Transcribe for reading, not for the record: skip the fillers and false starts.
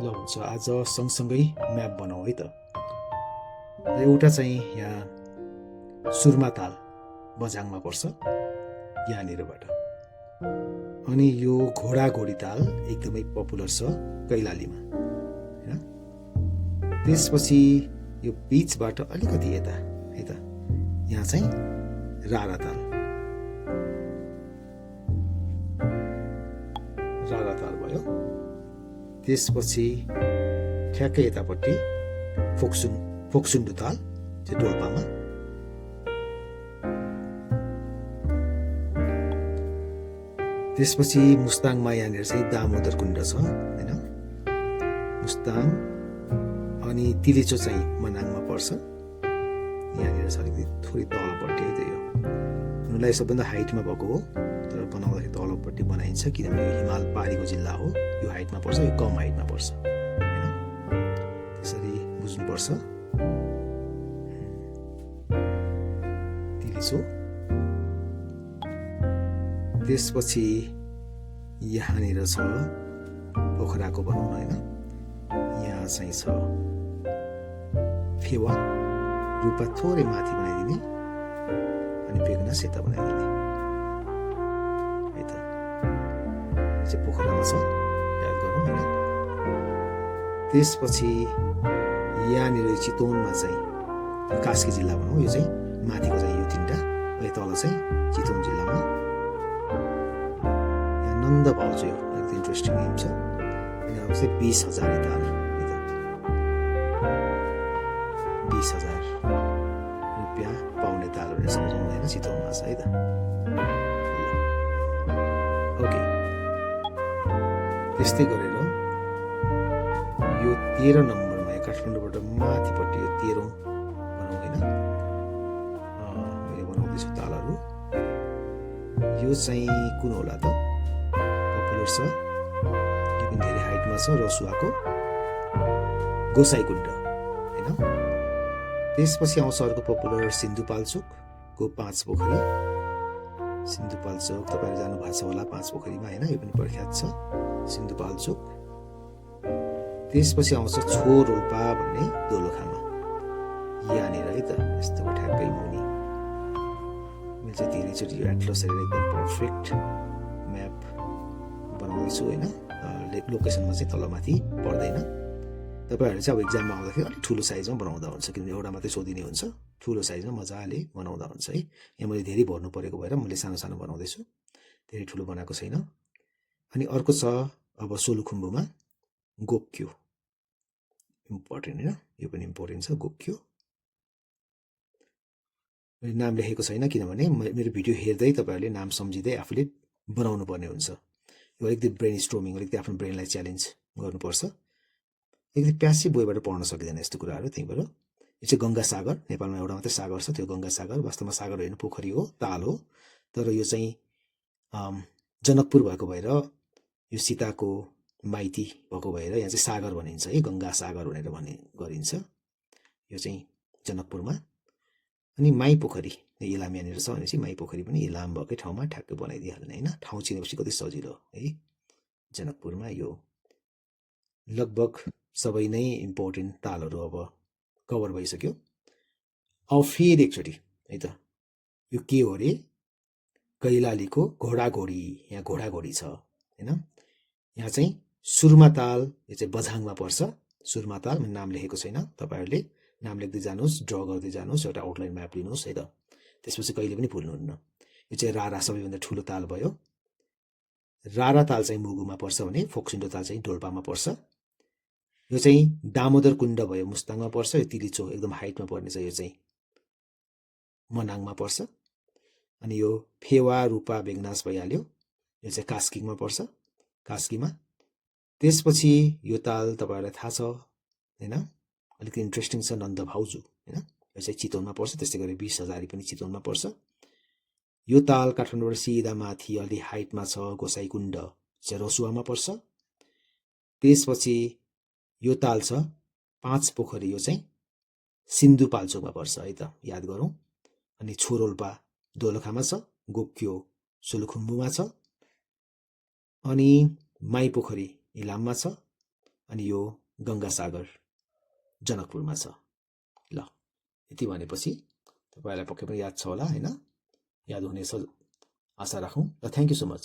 ल हुन्छ आज सँगसँगै म्याप बनाऊ है त। एउटा चाहिँ यहाँ सुर्मा ताल बझाङमा पर्छ यहाँनिरबाट। अनि यो घोडाघोडी ताल एकदमै पपुलर छ कैलालीमा हैन। त्यसपछि यो बीचबाट अलिकति यता है त यहाँ चाहिँ रारा ताल भयो। त्यसपछि ठ्याक्कै यतापट्टि फोक्सुन्डु ताल चाहिँ डोल्पामा। त्यसपछि मुस्ताङमा यहाँनिर चाहिँ दामोदर कुण्ड छ हैन। मुस्ताङ अनि तिलिचो चाहिँ मनाङमा पर्छ। यहाँनिर छ अलिकति थोरै तलपट्टि है त। यो हुनुलाई सबभन्दा हाइटमा भएको हो, तर बनाउँदाखेरि तलपट्टि बनाइन्छ किनभने यो हिमाल पहाडीको जिल्ला हो। यो हाइटमा पर्छ, यो कम हाइटमा पर्छ हैन। त्यसरी बुझ्नुपर्छ। तिलिचो। त्यसपछि यहाँनिर छ पोखराको भनौँ न हैन। यहाँ चाहिँ छ फेवा, रूपा थोरै माथि बनाइदिने अनि बेगना सेता बनाइदिने है त। यो चाहिँ पोखरामा छ, याद गरौँ हैन। त्यसपछि यहाँनिर चितवनमा चाहिँ कास्की जिल्ला भनौँ, यो चाहिँ माथिको चाहिँ यो तिनवटा, अनि तल चाहिँ चितवन जिल्लामा नन्द भाउजू। यो एकदम इन्ट्रेस्टिङ नेम छ। अनि अब चाहिँ 20,000 ताल है त। 20,000 रुपियाँ पाउने ताल भनेर सम्झाउनु होइन, चितवनमा छ है त। ओके, त्यस्तै गरेर यो 13 नम्बरमा काठमाडौँबाट माथिपट्टि यो 13औं भनौँ होइन, मैले बनाउँदैछु तालहरू। यो चाहिँ कुन होला त? पपुलर छ, यो पनि धेरै हाइटमा छ, रसुवाको गोसाइकुण्ड होइन। त्यसपछि आउँछ अर्को पपुलर सिन्धुपाल्चोकको 5 पोखरी। सिन्धुपाल्चोक तपाईँहरू जानुभएको छ होला 5 पोखरीमा होइन, यो पनि प्रख्यात छ सिन्धुपाल्चोक। त्यसपछि आउँछ छोरोल्पा भन्ने दोलखामा यहाँनिर है त। यस्तो ठ्याक्कै मुनि मैले चाहिँ धेरैचोटि यो एटलस हेरेर एकदम पर्फेक्ट म्याप बनाउँदैछु होइन। लोकेसनमा चाहिँ तलमाथि पर्दैन। तपाईँहरू चाहिँ अब इक्जाममा आउँदाखेरि अलिक ठुलो साइजमा बनाउँदा हुन्छ, किनभने एउटा मात्रै सोधिने हुन्छ। ठुलो साइजमा मजाले बनाउँदा हुन्छ है। यहाँ मैले धेरै भर्नु परेको भएर मैले सानो सानो बनाउँदैछु, धेरै ठुलो बनाएको छैन। अनि अर्को छ अब सोलुखुम्बुमा गोक्यो, इम्पोर्टेन्ट होइन, यो पनि इम्पोर्टेन्ट छ गोक्यो। मैले नाम लेखेको छैन किनभने मेरो भिडियो हेर्दै तपाईँहरूले नाम सम्झिँदै आफूले बनाउनु पर्ने हुन्छ। यो अलिकति ब्रेन स्ट्रोमिङ, अलिकति आफ्नो ब्रेनलाई च्यालेन्ज गर्नुपर्छ। एकदम प्यासिभ वेबाट पढ्न सकिँदैन यस्तो कुराहरू। त्यही भएर यो चाहिँ गङ्गासागर, नेपालमा एउटा मात्रै सागर छ, त्यो गङ्गासागर। वास्तवमा सागर होइन, पोखरी हो, ताल हो। तर यो चाहिँ जनकपुर भएको भएर, यो सीताको माइती भएको भएर यहाँ चाहिँ सागर भनिन्छ है, गङ्गा सागर भनेर गरिन्छ। यो चाहिँ जनकपुरमा। अनि माई पोखरी इलाम यहाँनिर छ भनेपछि माई पोखरी पनि इलाम भएकै ठाउँमा ठ्याक्कै बनाइदिइहाल्ने होइन। ठाउँ चिनेपछि कति सजिलो है। जनकपुरमा यो लगभग सबै नै इम्पोर्टेन्ट तालहरू अब कभर भइसक्यो। अब फेरि एकचोटि है त, यो के हो अरे, कैलालीको घोडाघोडी। यहाँ घोडाघोडी छ होइन। यहाँ चाहिँ सुर्मा ताल, यो चाहिँ बझाङमा पर्छ। सुर्मा ताल मैले नाम लेखेको छैन, तपाईँहरूले नाम लेख्दै जानुहोस्, ड्र गर्दै जानुहोस्, एउटा आउटलाइन म्याप लिनुहोस् है त। त्यसपछि कहिले पनि भुल्नुहुन्न। यो चाहिँ रारा सबैभन्दा ठुलो ताल भयो। रारा ताल चाहिँ मुगुमा पर्छ भने फोक्सुन्डो ताल चाहिँ डोल्पामा पर्छ। यो चाहिँ दामोदर कुण्ड भयो, मुस्ताङमा पर्छ। यो तिलिचो एकदम हाइटमा पर्ने छ, यो चाहिँ मनाङमा पर्छ। अनि यो फेवा, रूपा, बेगनास भइहाल्यो। यो चाहिँ कास्कीमा पर्छ, कास्कीमा। त्यसपछि यो ताल तपाईँहरूलाई थाहा छ होइन, अलिकति इन्ट्रेस्टिङ छ, नन्द भाउजू होइन। यो चाहिँ चितवनमा पर्छ। त्यस्तै गरी 20,000 पनि चितवनमा पर्छ। यो ताल काठमाडौँबाट सिधा माथि अलि हाइटमा छ, गोसाइकुण्ड चाहिँ रसुवामा पर्छ। त्यसपछि यो ताल छ 5 पोखरी, यो चाहिँ सिन्धुपाल्चोकमा पर्छ है त, याद गरौँ। अनि छोरोल्पा दोलखामा छ, गोक्यो सोलुखुम्बुमा छ, अनि माई पोखरी इलाममा छ, अनि यो गङ्गासागर जनकपुरमा छ। ल यति भनेपछि तपाईँलाई पक्कै पनि याद छ होला हैन? याद हुनेछ आशा राखौँ। ल थ्याङ्क यू सो मच।